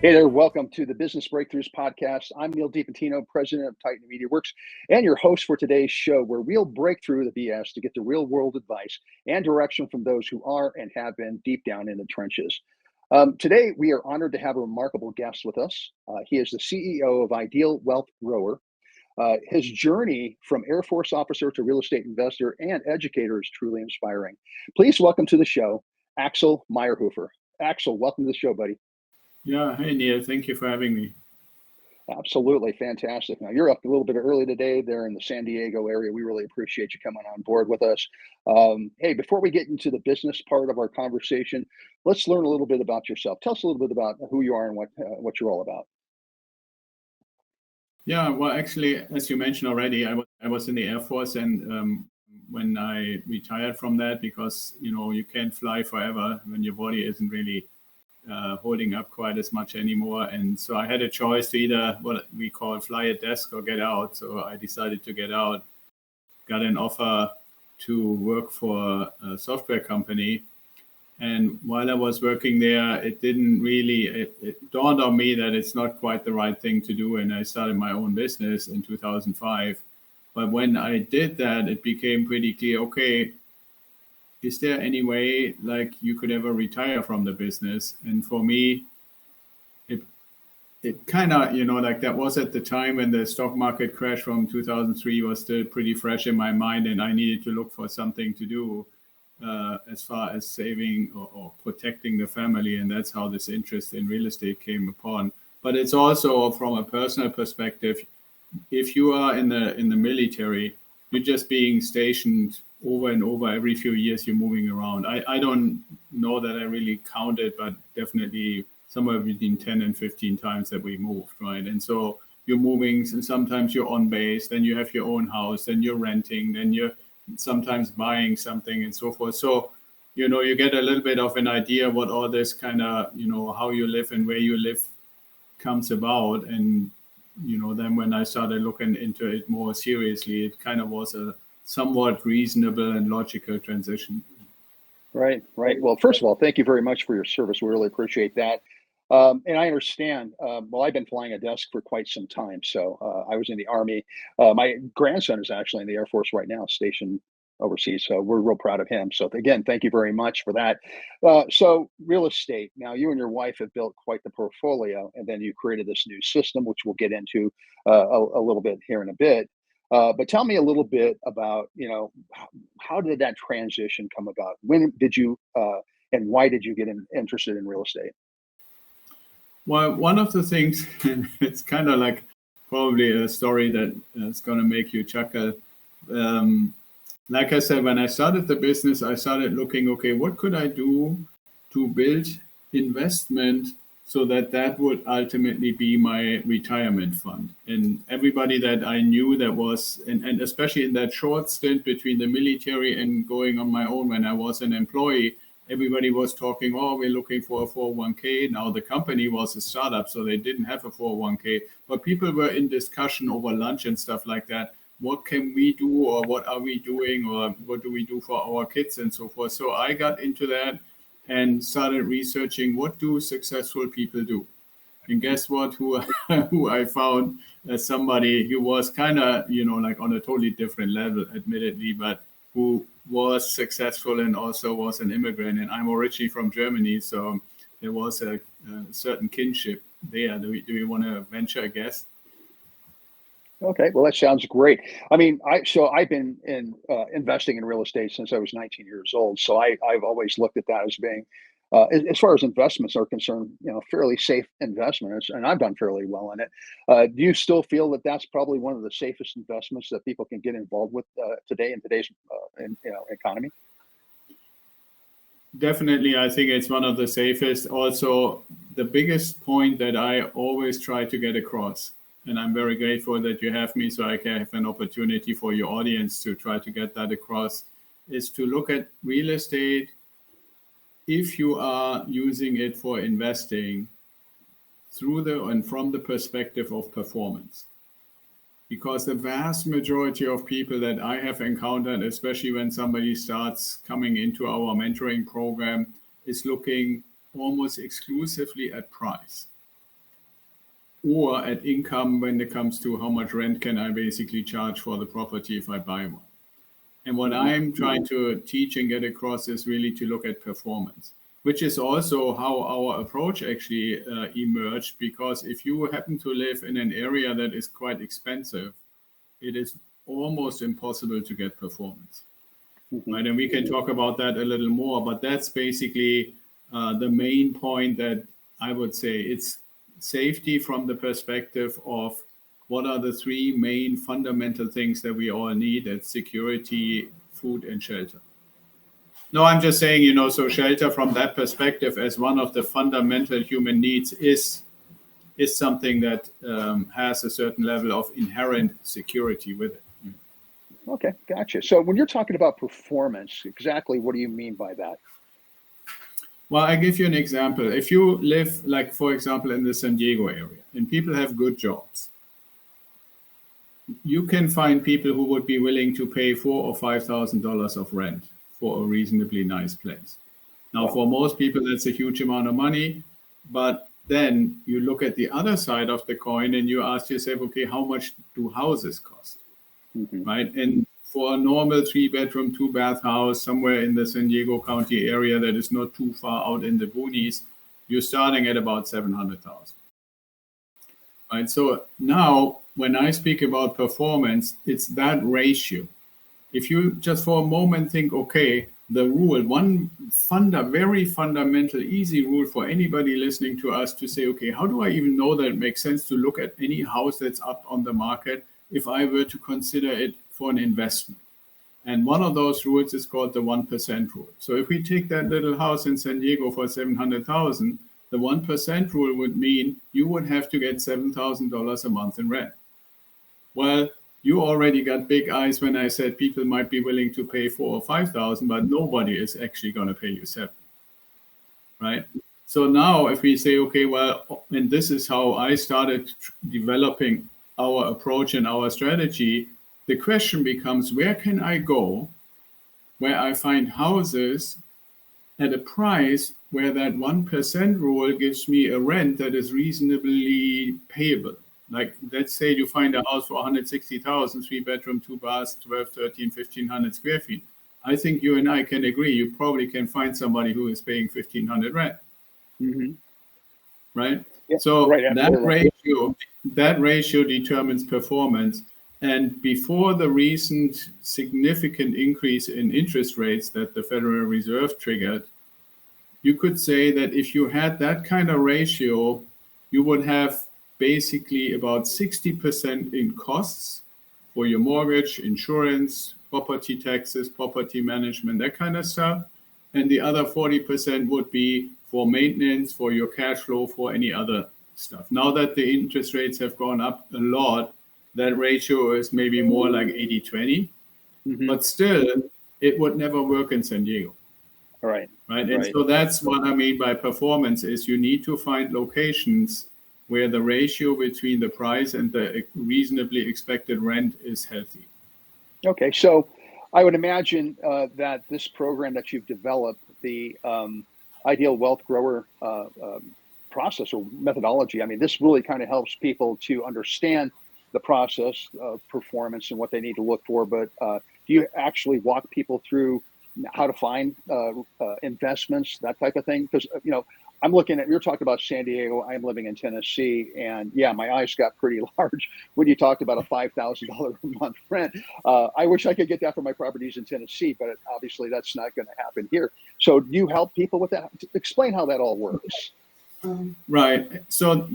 Hey there, welcome to the Business Breakthroughs Podcast. I'm Neal DiPentino, president of Titan Media Works, and your host for today's show, where we'll break through the BS to get the real world advice and direction from those who are and have been deep down in the trenches. Today, we are honored to have a remarkable guest with us. He is the CEO of Ideal Wealth Grower. His journey from Air Force officer to real estate investor and educator is truly inspiring. Please welcome to the show, Axel Meierhoefer. Axel, welcome to the show, buddy. Yeah, hey Neil, thank you for having me. Absolutely fantastic. Now you're up a little bit early today there in the San Diego area. We really appreciate you coming on board with us. Hey, before we get into the business part of our conversation, let's learn a little bit about yourself. Tell us a little bit about who you are and what you're all about. Yeah, well, actually, as you mentioned already, I was in the Air Force, and when I retired from that, because you can't fly forever when your body isn't really holding up quite as much anymore. And so I had a choice to either what we call fly a desk or get out. So I decided to get out, got an offer to work for a software company. And while I was working there, it dawned on me that it's not quite the right thing to do. And I started my own business in 2005. But when I did that, it became pretty clear, okay, is there any way like you could ever retire from the business? And for me, it kind of, like that was at the time when the stock market crash from 2003 was still pretty fresh in my mind, and I needed to look for something to do as far as saving or protecting the family. And that's how this interest in real estate came upon. But it's also from a personal perspective, if you are in the military, you're just being stationed over and over every few years. You're moving around. I don't know that I really counted, but definitely somewhere between 10 and 15 times that we moved, right? And so you're moving, and sometimes you're on base, then you have your own house, then you're renting, then you're sometimes buying something and so forth. So, you get a little bit of an idea what all this kind of, how you live and where you live comes about. And, then when I started looking into it more seriously, it kind of was a somewhat reasonable and logical transition. Right. Well, first of all, thank you very much for your service. We really appreciate that. And I understand, well, I've been flying a desk for quite some time. So I was in the Army. My grandson is actually in the Air Force right now, stationed overseas. So we're real proud of him. So again, thank you very much for that. So real estate. Now, you and your wife have built quite the portfolio, and then you created this new system, which we'll get into a little bit here in a bit. But tell me a little bit about, how did that transition come about? When did you, and why did you get interested in real estate? Well, one of the things, and it's kind of like probably a story that is going to make you chuckle. Like I said, when I started the business, I started looking, okay, what could I do to build investment so that would ultimately be my retirement fund? And everybody that I knew that was, and especially in that short stint between the military and going on my own when I was an employee, everybody was talking, oh, we're looking for a 401k. Now the company was a startup, so they didn't have a 401k, but people were in discussion over lunch and stuff like that. What can we do, or what are we doing, or what do we do for our kids and so forth? So I got into that and started researching what do successful people do. And guess what? Who I found as somebody who was kind of, like on a totally different level, admittedly, but who was successful and also was an immigrant. And I'm originally from Germany, so there was a certain kinship there. Do you want to venture a guess? Okay, well, that sounds great. I mean, I've been investing in real estate since I was 19 years old. So I've always looked at that as being, as far as investments are concerned, fairly safe investments, and I've done fairly well in it. Do you still feel that that's probably one of the safest investments that people can get involved with today in today's economy? Definitely, I think it's one of the safest. Also, the biggest point that I always try to get across, and I'm very grateful that you have me so I can have an opportunity for your audience to try to get that across, is to look at real estate, if you are using it for investing, through and from the perspective of performance. Because the vast majority of people that I have encountered, especially when somebody starts coming into our mentoring program, is looking almost exclusively at price. or at income when it comes to how much rent can I basically charge for the property if I buy one. And what I'm trying to teach and get across is really to look at performance, which is also how our approach actually emerged. Because if you happen to live in an area that is quite expensive, it is almost impossible to get performance. Right? And we can talk about that a little more, but that's basically the main point that I would say. It's safety from the perspective of what are the three main fundamental things that we all need. That's security, food, and shelter. No, I'm just saying, so shelter from that perspective as one of the fundamental human needs is something that has a certain level of inherent security with it. Okay, gotcha. So when you're talking about performance, exactly what do you mean by that? Well, I give you an example. If you live, like, for example, in the San Diego area, and people have good jobs, you can find people who would be willing to pay $4,000 or $5,000 of rent for a reasonably nice place. Now, for most people, that's a huge amount of money. But then you look at the other side of the coin and you ask yourself, okay, how much do houses cost? Right? And for a normal 3-bedroom, 2-bath house somewhere in the San Diego County area that is not too far out in the boonies, you're starting at about $700,000. Right? So now, when I speak about performance, it's that ratio. If you just for a moment think, okay, the rule, one very fundamental, easy rule for anybody listening to us to say, okay, how do I even know that it makes sense to look at any house that's up on the market if I were to consider it for an investment? And one of those rules is called the 1% rule. So if we take that little house in San Diego for $700,000, the 1% rule would mean you would have to get $7,000 a month in rent. Well, you already got big eyes when I said people might be willing to pay $4,000 or $5,000, but nobody is actually going to pay you $7,000, right? So now if we say, okay, well, and this is how I started developing our approach and our strategy, the question becomes, where can I go where I find houses at a price where that 1% rule gives me a rent that is reasonably payable? Like, let's say you find a house for 160,000, 3-bedroom, 2 baths, 12, 13, 1,500 square feet. I think you and I can agree, you probably can find somebody who is paying 1,500 rent. Right? Yeah, so right, that ratio determines performance. And before the recent significant increase in interest rates that the Federal Reserve triggered, you could say that if you had that kind of ratio, you would have basically about 60% in costs for your mortgage, insurance, property taxes, property management, that kind of stuff. And the other 40% would be for maintenance, for your cash flow, for any other stuff. Now that the interest rates have gone up a lot, that ratio is maybe more like 80-20, but still, it would never work in San Diego. Right. And so that's what I mean by performance is you need to find locations where the ratio between the price and the reasonably expected rent is healthy. Okay, so I would imagine that this program that you've developed, the ideal wealth grower process or methodology, I mean, this really kind of helps people to understand the process of performance and what they need to look for. But do you actually walk people through how to find investments, that type of thing? Because, I'm looking at, you're talking about San Diego, I'm living in Tennessee, and yeah, my eyes got pretty large when you talked about a $5,000 a month rent. I wish I could get that for my properties in Tennessee, but obviously that's not going to happen here. So do you help people with that? Explain how that all works. Right. So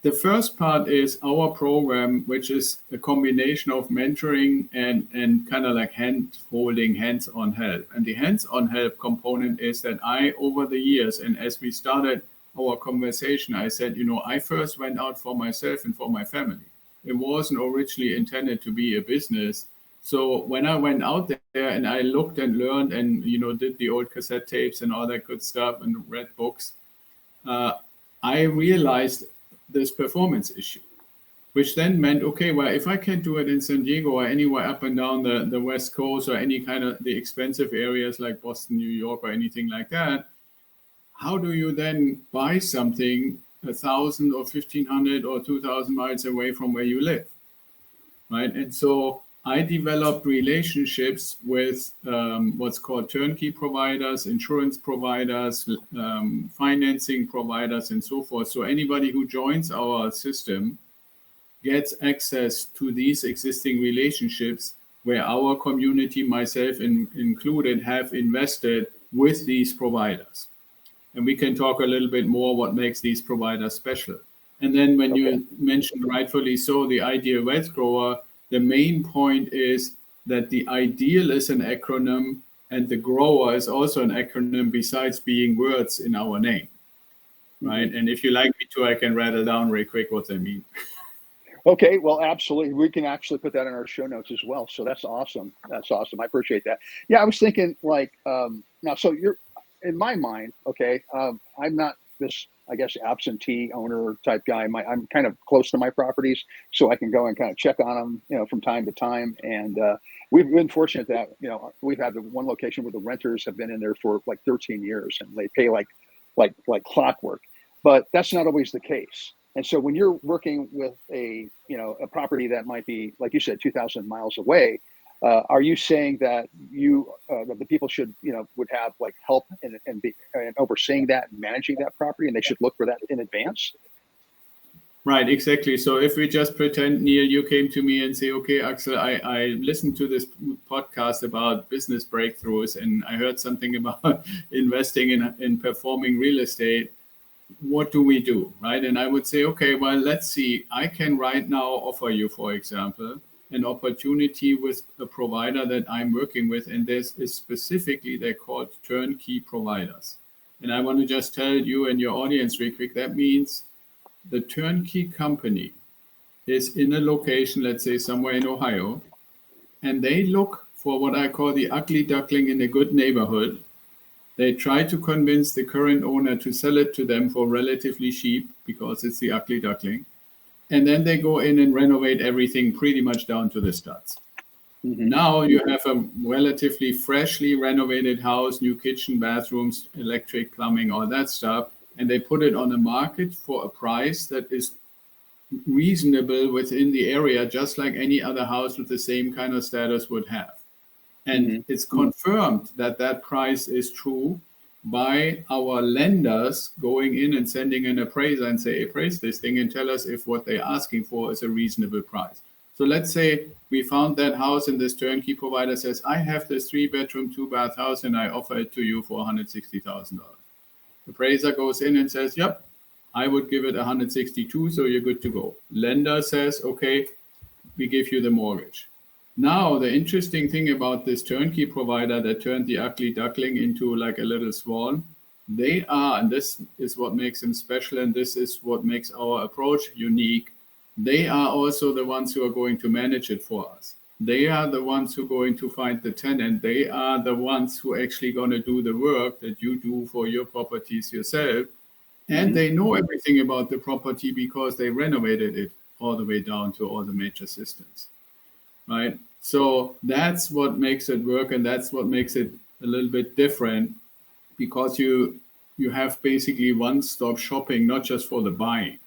the first part is our program, which is a combination of mentoring and kind of like hand-holding, hands-on help. And the hands-on help component is that I, over the years, and as we started our conversation, I said, I first went out for myself and for my family. It wasn't originally intended to be a business. So when I went out there and I looked and learned and, did the old cassette tapes and all that good stuff and read books, I realized this performance issue, which then meant, okay, well, if I can't do it in San Diego or anywhere up and down the West Coast or any kind of the expensive areas like Boston, New York, or anything like that, how do you then buy something 1,000 or 1,500 or 2,000 miles away from where you live, right? And so I developed relationships with what's called turnkey providers, insurance providers, financing providers, and so forth. So anybody who joins our system gets access to these existing relationships where our community, myself included, have invested with these providers. And we can talk a little bit more what makes these providers special. And then when you mentioned rightfully so the ideal wealth grower, the main point is that the ideal is an acronym and the grower is also an acronym besides being words in our name, right? And if you like me to, I can rattle down real quick what they mean. Okay, well, absolutely. We can actually put that in our show notes as well. So that's awesome. That's awesome. I appreciate that. Yeah, I was thinking like, now, so you're, in my mind, okay, I'm not this, I guess, absentee owner type guy. I'm kind of close to my properties, so I can go and kind of check on them, from time to time. And we've been fortunate that, we've had the one location where the renters have been in there for like 13 years and they pay like clockwork. But that's not always the case. And so when you're working with a property that might be, like you said, 2,000 miles away, are you saying that that the people should, would have like help and overseeing that and managing that property, and they should look for that in advance? Right, exactly. So if we just pretend, Neal, you came to me and say, okay, Axel, I listened to this podcast about business breakthroughs and I heard something about investing in performing real estate. What do we do, right? And I would say, okay, well, let's see. I can right now offer you, for example, an opportunity with a provider that I'm working with, and there's specifically, they're called turnkey providers. And I want to just tell you and your audience real quick, that means the turnkey company is in a location, let's say somewhere in Ohio, and they look for what I call the ugly duckling in a good neighborhood. They try to convince the current owner to sell it to them for relatively cheap because it's the ugly duckling. And then they go in and renovate everything pretty much down to the studs. Now you have a relatively freshly renovated house, new kitchen, bathrooms, electric, plumbing, all that stuff. And they put it on the market for a price that is reasonable within the area, just like any other house with the same kind of status would have. And it's confirmed that that price is true by our lenders going in and sending an appraiser and say, appraise this thing and tell us if what they're asking for is a reasonable price. So let's say we found that house and this turnkey provider says, I have this 3-bedroom, 2-bath house and I offer it to you for $160,000. Appraiser goes in and says, yep, I would give it 162, so you're good to go. Lender says, okay, we give you the mortgage. Now, the interesting thing about this turnkey provider that turned the ugly duckling into like a little swan, they are, and this is what makes them special, and this is what makes our approach unique, they are also the ones who are going to manage it for us. They are the ones who are going to find the tenant. They are the ones who are actually going to do the work that you do for your properties yourself. And they know everything about the property because they renovated it all the way down to all the major systems, right? So that's what makes it work, and that's what makes it a little bit different, because you have basically one-stop shopping, not just for the buying,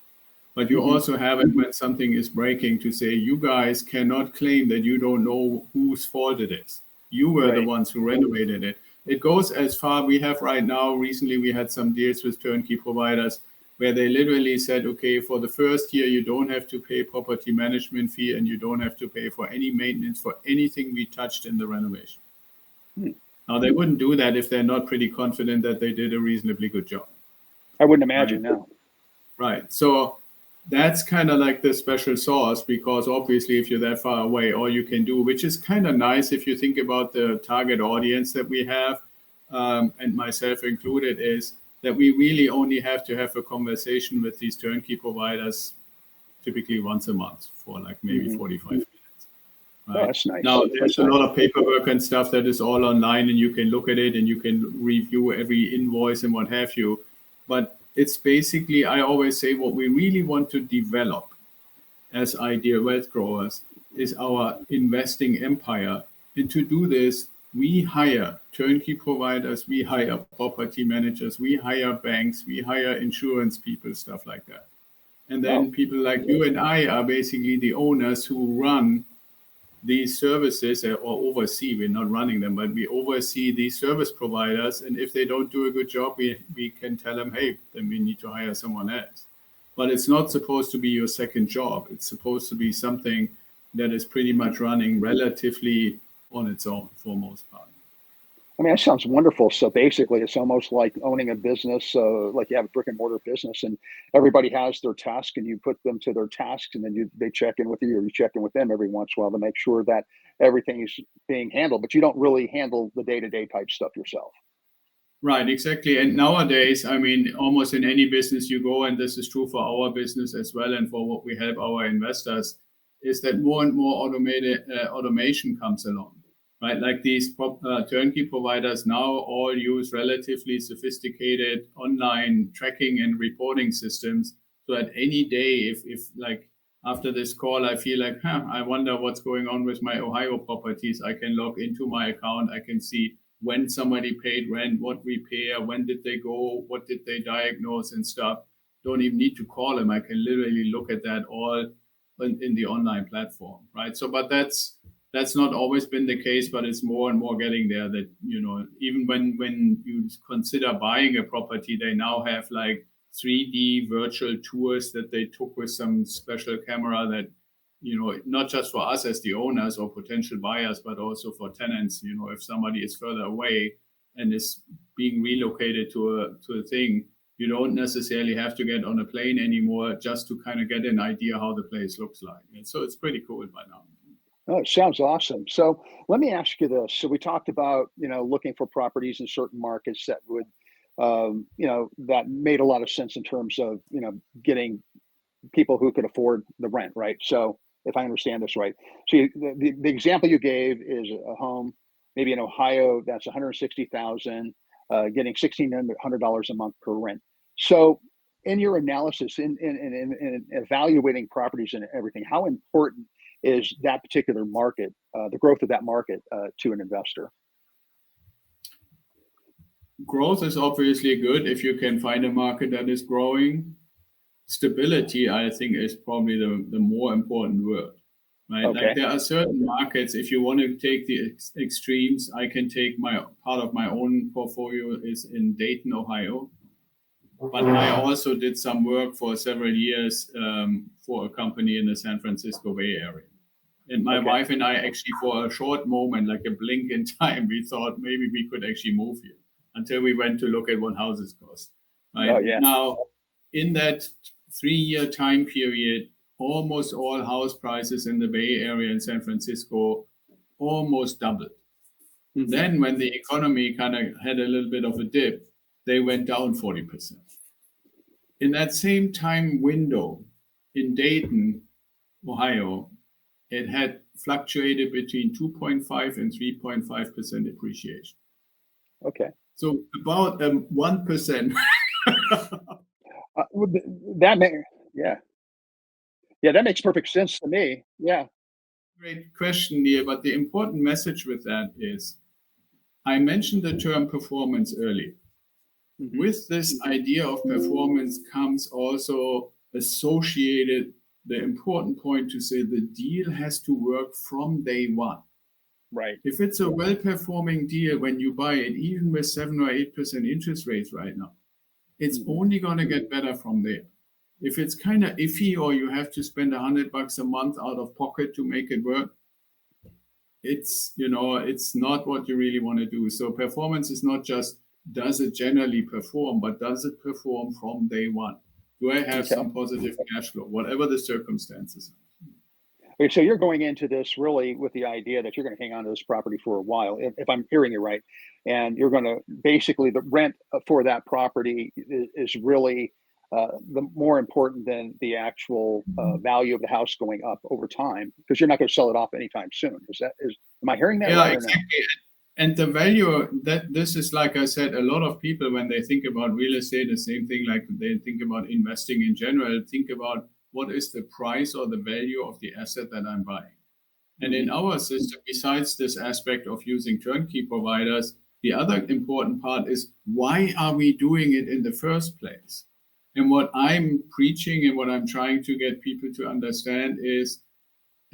but you also have it when something is breaking to say, you guys cannot claim that you don't know whose fault it is. You were the ones who renovated it. It goes as far, we have right now, recently we had some deals with turnkey providers where they literally said, okay, for the first year, you don't have to pay property management fee and you don't have to pay for any maintenance for anything we touched in the renovation. Now, they wouldn't do that if they're not pretty confident that they did a reasonably good job. I wouldn't imagine, no. Right. So that's kind of like the special sauce, because obviously if you're that far away, all you can do, which is kind of nice if you think about the target audience that we have, and myself included, is that we really only have to have a conversation with these turnkey providers typically once a month for like maybe 45 minutes. Right? Oh, that's nice. Now, there's a lot of paperwork and stuff that is all online, and you can look at it and you can review every invoice and what have you. But it's basically, I always say, what we really want to develop as ideal wealth growers is our investing empire. And to do this, we hire turnkey providers, we hire property managers, we hire banks, we hire insurance people, stuff like that. And then people like you and I are basically the owners who run these services or oversee. We're not running them, but we oversee these service providers. And if they don't do a good job, we can tell them, hey, then we need to hire someone else. But it's not supposed to be your second job. It's supposed to be something that is pretty much running relatively on its own for most part. I mean, that sounds wonderful. So basically, it's almost like owning a business, like you have a brick and mortar business, and everybody has their task, and you put them to their tasks, and then they check in with you, or you check in with them every once in a while to make sure that everything is being handled. But you don't really handle the day-to-day type stuff yourself. Right, exactly. And nowadays, I mean, almost in any business you go, and this is true for our business as well, and for what we help our investors, is that more and more automation comes along, right? Like these turnkey providers now all use relatively sophisticated online tracking and reporting systems. So at any day, if like after this call, I feel like, I wonder what's going on with my Ohio properties, I can log into my account, I can see when somebody paid rent, what repair, when did they go, what did they diagnose and stuff. Don't even need to call them. I can literally look at that all in the online platform, right? So, but that's not always been the case, but it's more and more getting there that, even when you consider buying a property, they now have like 3D virtual tours that they took with some special camera that, not just for us as the owners or potential buyers, but also for tenants. If somebody is further away and is being relocated to a thing, you don't necessarily have to get on a plane anymore just to kind of get an idea how the place looks like. And so it's pretty cool by now. Oh, it sounds awesome. So let me ask you this. So we talked about, looking for properties in certain markets that would, that made a lot of sense in terms of, getting people who could afford the rent, right? So if I understand this right, so the example you gave is a home, maybe in Ohio, that's 160,000, getting $1,600 a month per rent. So in your analysis, in evaluating properties and everything, how important is that particular market, the growth of that market to an investor? Growth is obviously good if you can find a market that is growing. Stability, I think, is probably the more important word, right? Okay. Like there are certain markets, if you want to take the extremes, I can take part of my own portfolio is in Dayton, Ohio. But I also did some work for several years for a company in the San Francisco Bay Area. And my wife and I actually, for a short moment, like a blink in time, we thought maybe we could actually move here until we went to look at what houses cost. Right? Oh, yeah. Now, in that 3-year time period, almost all house prices in the Bay Area in San Francisco almost doubled. Mm-hmm. Then when the economy kind of had a little bit of a dip, they went down 40%. In that same time window in Dayton, Ohio, it had fluctuated between 2.5 and 3.5% appreciation. Okay. So about 1%. That makes perfect sense to me. Yeah. Great question, Neal. But the important message with that is, I mentioned the term performance earlier. Mm-hmm. With this idea of performance comes also associated the important point to say the deal has to work from day one. Right. If it's a well-performing deal when you buy it, even with 7 or 8% interest rates right now, it's only going to get better from there. If it's kind of iffy or you have to spend $100 a month out of pocket to make it work, it's not what you really want to do. So performance is not just does it generally perform, but does it perform from day one? Do I have some positive cash flow, whatever the circumstances are? Okay, so you're going into this really with the idea that you're going to hang on to this property for a while, if I'm hearing you right, and you're going to basically the rent for that property is really the more important than the actual value of the house going up over time, because you're not going to sell it off anytime soon. Am I hearing that right? Exactly. And the value that this is, like I said, a lot of people, when they think about real estate, the same thing like they think about investing in general, think about what is the price or the value of the asset that I'm buying. And in our system, besides this aspect of using turnkey providers, the other important part is, why are we doing it in the first place? And what I'm preaching and what I'm trying to get people to understand is,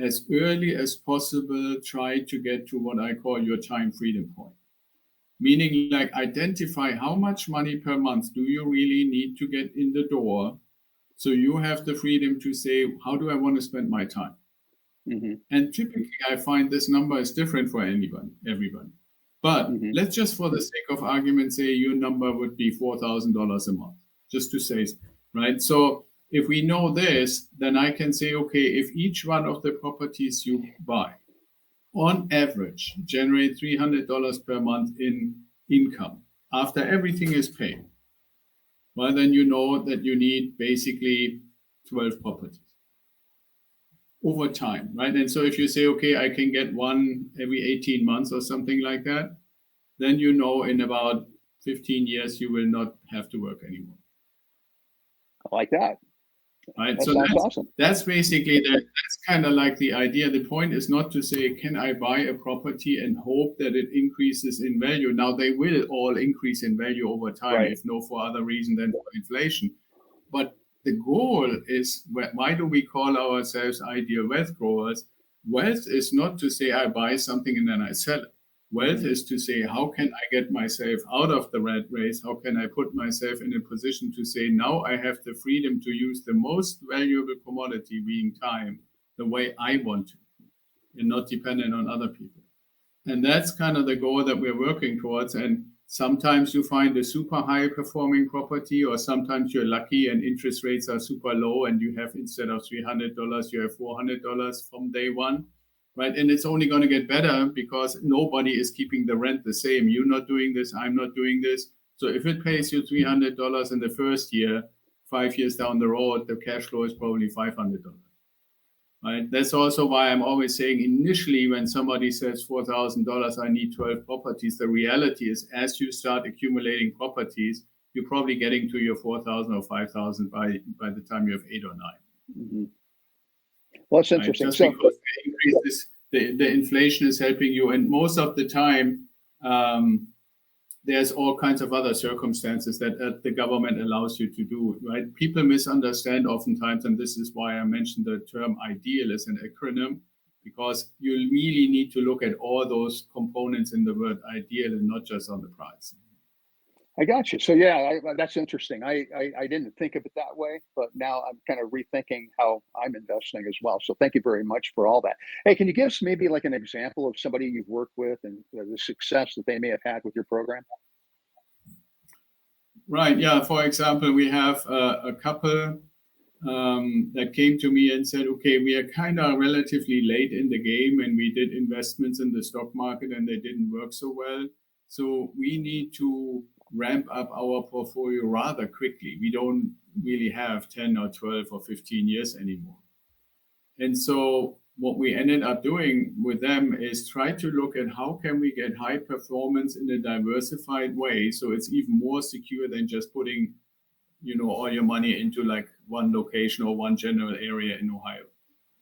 as early as possible, try to get to what I call your time freedom point. Meaning, like, identify how much money per month do you really need to get in the door, so you have the freedom to say, how do I want to spend my time? And typically, I find this number is different for everyone. But let's just, for the sake of argument, say your number would be $4,000 a month, just to say, right? So if we know this, then I can say, okay, if each one of the properties you buy, on average, generate $300 per month in income after everything is paid, well, then you know that you need basically 12 properties over time, right? And so if you say, okay, I can get one every 18 months or something like that, then you know in about 15 years you will not have to work anymore. I like that. Right. That so sounds awesome. That's basically that's kind of like the idea. The point is not to say, can I buy a property and hope that it increases in value? Now, they will all increase in value over time, if no for other reason than for inflation. But the goal is, why do we call ourselves ideal wealth growers? Wealth is not to say I buy something and then I sell it. Wealth is to say, how can I get myself out of the rat race? How can I put myself in a position to say, now I have the freedom to use the most valuable commodity, being time, the way I want to, and not dependent on other people. And that's kind of the goal that we're working towards. And sometimes you find a super high performing property, or sometimes you're lucky and interest rates are super low and you have, instead of $300, you have $400 from day one. Right. And it's only going to get better because nobody is keeping the rent the same. You're not doing this. I'm not doing this. So if it pays you $300 in the first year, 5 years down the road, the cash flow is probably $500. Right. That's also why I'm always saying, initially, when somebody says $4,000, I need 12 properties, the reality is, as you start accumulating properties, you're probably getting to your 4,000 or 5,000 by the time you have 8 or 9. Well, it's interesting. Just because the inflation is helping you, and most of the time, there's all kinds of other circumstances that the government allows you to do, right? People misunderstand oftentimes, and this is why I mentioned the term ideal as an acronym, because you really need to look at all those components in the word ideal and not just on the price. I got you. So yeah, that's interesting. I didn't think of it that way, but now I'm kind of rethinking how I'm investing as well. So thank you very much for all that. Hey, can you give us maybe like an example of somebody you've worked with and the success that they may have had with your program? Right. Yeah. For example, we have a couple that came to me and said, okay, we are kind of relatively late in the game and we did investments in the stock market and they didn't work so well. So we need to ramp up our portfolio rather quickly. We don't really have 10 or 12 or 15 years anymore. And so what we ended up doing with them is try to look at how can we get high performance in a diversified way, so it's even more secure than just putting, all your money into like one location or one general area in Ohio.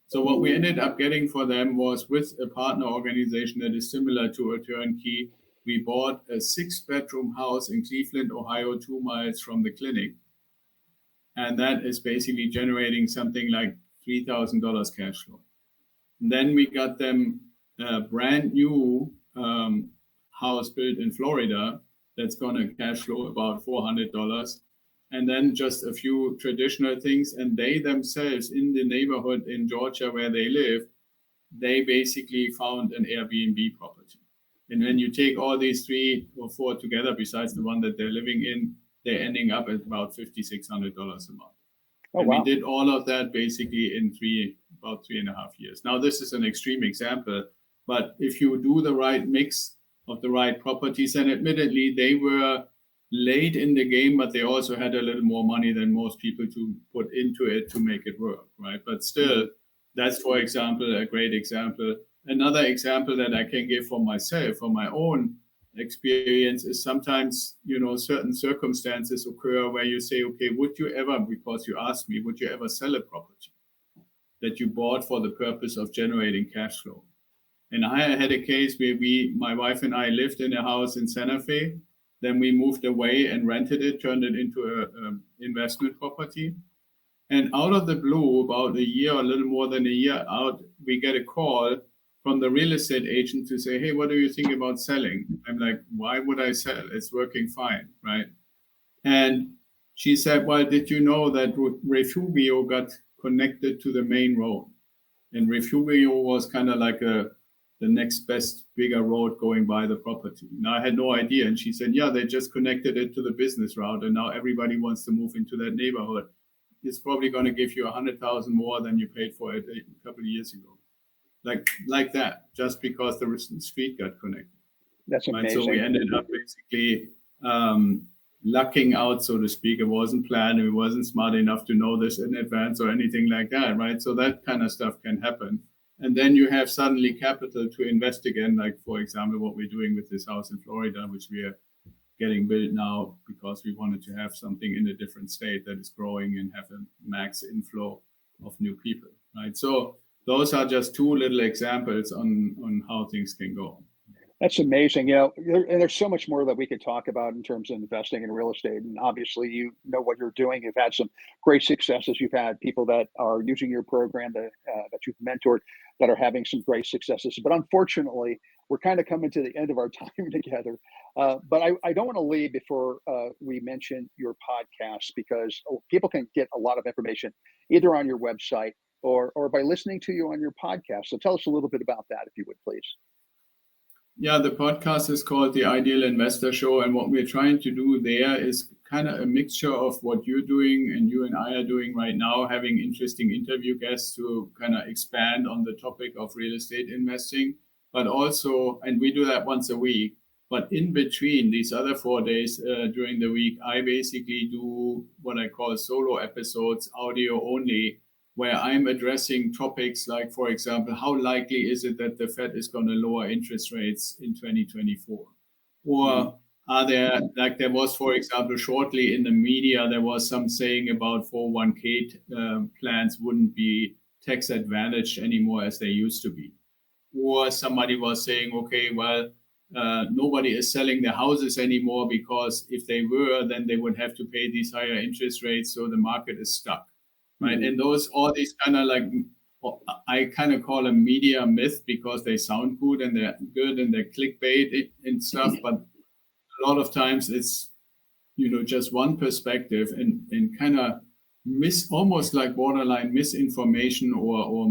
So what we ended up getting for them was, with a partner organization that is similar to a turnkey, we bought a 6-bedroom house in Cleveland, Ohio, 2 miles from the clinic. And that is basically generating something like $3,000 cash flow. And then we got them a brand new house built in Florida that's going to cash flow about $400. And then just a few traditional things. And they themselves, in the neighborhood in Georgia where they live, they basically found an Airbnb property. And when you take all these 3 or 4 together, besides the one that they're living in, they're ending up at about $5,600 a month. Oh, and wow. We did all of that basically in about 3.5 years. Now, this is an extreme example, but if you do the right mix of the right properties, and admittedly, they were late in the game, but they also had a little more money than most people to put into it to make it work, right? But still, that's, for example, a great example. Another example that I can give for myself, for my own experience, is sometimes, certain circumstances occur where you say, okay, would you ever, because you asked me, would you ever sell a property that you bought for the purpose of generating cash flow? And I had a case where my wife and I lived in a house in Santa Fe. Then we moved away and rented it, turned it into a investment property. And out of the blue, about a year, or a little more than a year out, we get a call from the real estate agent to say, hey, what do you think about selling? I'm like, why would I sell? It's working fine, right? And she said, well, did you know that Refugio got connected to the main road? And Refugio was kind of like the next best bigger road going by the property. Now I had no idea. And she said, yeah, they just connected it to the business route. And now everybody wants to move into that neighborhood. It's probably going to give you 100,000 more than you paid for it a couple of years ago. Like that, just because the street got connected. That's amazing. Right? So we ended up basically lucking out, so to speak. It wasn't planned. We wasn't smart enough to know this in advance or anything like that, right? So that kind of stuff can happen. And then you have suddenly capital to invest again, like, for example, what we're doing with this house in Florida, which we are getting built now because we wanted to have something in a different state that is growing and have a max inflow of new people, right? So those are just two little examples on how things can go. That's amazing. And there's so much more that we could talk about in terms of investing in real estate. And obviously, you know what you're doing. You've had some great successes. You've had people that are using your program that you've mentored that are having some great successes. But unfortunately, we're kind of coming to the end of our time together. But I don't want to leave before we mention your podcast, because people can get a lot of information either on your website or by listening to you on your podcast. So tell us a little bit about that, if you would, please. Yeah, the podcast is called The Ideal Investor Show. And what we're trying to do there is kind of a mixture of what you're doing and you and I are doing right now, having interesting interview guests to kind of expand on the topic of real estate investing. But also, and we do that once a week, but in between these other 4 days during the week, I basically do what I call solo episodes, audio only, where I'm addressing topics like, for example, how likely is it that the Fed is going to lower interest rates in 2024? Or are there, like there was, for example, shortly in the media, there was some saying about 401k plans wouldn't be tax advantaged anymore as they used to be. Or somebody was saying, okay, well, nobody is selling their houses anymore because if they were, then they would have to pay these higher interest rates. So the market is stuck. Right. And all these kind of like, I kind of call them media myth because they sound good and they're clickbait and stuff. But a lot of times it's, just one perspective and kind of almost like borderline misinformation or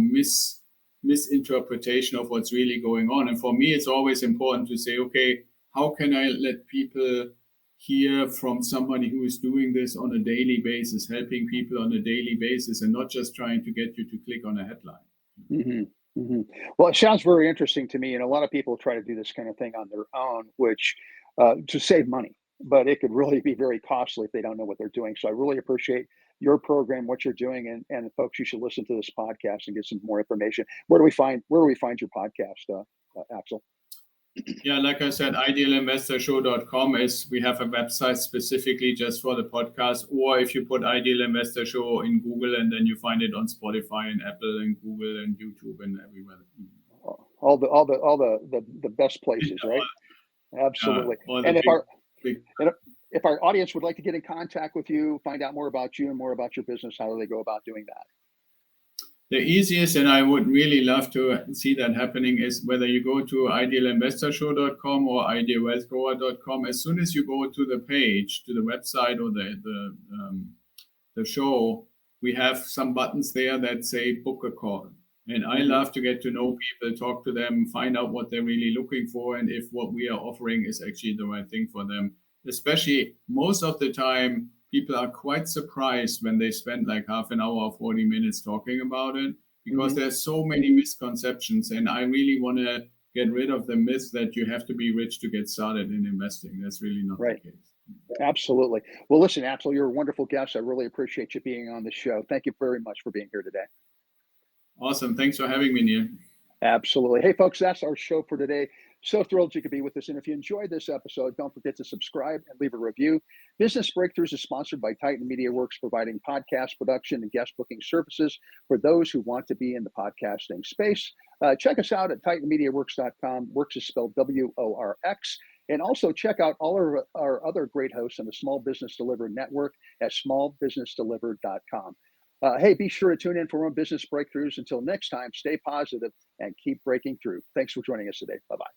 misinterpretation of what's really going on. And for me, it's always important to say, okay, how can I let people hear from somebody who is doing this on a daily basis, helping people on a daily basis, and not just trying to get you to click on a headline. Mm-hmm. Mm-hmm. Well, it sounds very interesting to me. And a lot of people try to do this kind of thing on their own, which to save money, but it could really be very costly if they don't know what they're doing. So I really appreciate your program, what you're doing, and folks, you should listen to this podcast and get some more information. Where do we find your podcast, Axel? Yeah, like I said, idealinvestorshow.com is, we have a website specifically just for the podcast. Or if you put Ideal Investor Show in Google, and then you find it on Spotify and Apple and Google and YouTube and everywhere. All the best places, right? Absolutely. And if our audience would like to get in contact with you, find out more about you and more about your business, how do they go about doing that? The easiest, and I would really love to see that happening, is whether you go to idealinvestorshow.com or idealwealthgrower.com. As soon as you go to the page, to the website or the show, we have some buttons there that say book a call. And I love to get to know people, talk to them, find out what they're really looking for, and if what we are offering is actually the right thing for them. Especially most of the time, people are quite surprised when they spend like half an hour or 40 minutes talking about it, because there's so many misconceptions. And I really want to get rid of the myth that you have to be rich to get started in investing. That's really not the case. Absolutely. Well, listen, Axel, you're a wonderful guest. I really appreciate you being on the show. Thank you very much for being here today. Awesome. Thanks for having me, Neal. Absolutely. Hey, folks, that's our show for today. So thrilled you could be with us. And if you enjoyed this episode, don't forget to subscribe and leave a review. Business Breakthroughs is sponsored by Titan Media Works, providing podcast production and guest booking services for those who want to be in the podcasting space. Check us out at TitanMediaWorks.com. Works is spelled WORX. And also check out all of our other great hosts on the Small Business Delivered Network at smallbusinessdelivered.com. Hey, be sure to tune in for more business breakthroughs. Until next time, stay positive and keep breaking through. Thanks for joining us today. Bye-bye.